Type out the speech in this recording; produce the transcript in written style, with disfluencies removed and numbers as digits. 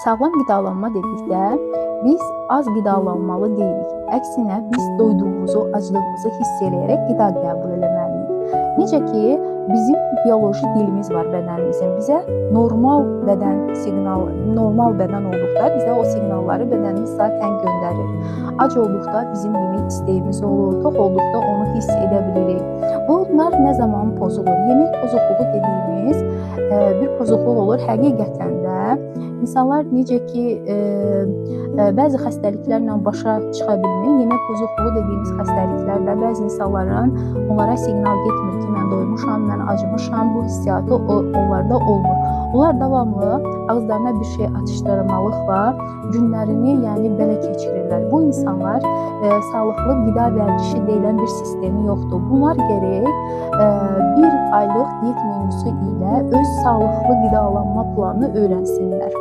Sağlam qidalanma dedikdə biz az qidalanmalı deyilik. Əksinə biz doyduğumuzu, aclığımızı hiss eləyərək qida qəbul etməliyik. Necə ki, bizim bioloji dilimiz var bədənimizin. Bizə normal bədən olduqda bizə o siqnalları bədənimiz zaten göndərir. Ac olduqda bizim yemək istəyimiz olur, tox olduqda onu hiss edə bilirik. Bunlar nə zaman pozulur? Yemək pozukluğu dediyimiz bir pozukluq olur. Həqiqətən də insanlar necə ki bəzi xəstəliklərlə başa çıxa bilmir. Yemək pozukluğu dediyimiz xəstəliklərdə bəzi insanların onlara siqnal getmir ki, mən doymuşam, mən acımışam, bu hissiyatı onlarda olmur. Onlar davamlı ağızlarına bir şey atışdırmalıqla günlərini belə keçirirlər. Bu insanlar sağlıqlı qida vərdişi deyilən bir sistemi yoxdur. Bunlar gərək bir aylıq diyet menüsü ilə öz sağlıqlı qidalanma planını öyrənsinlər.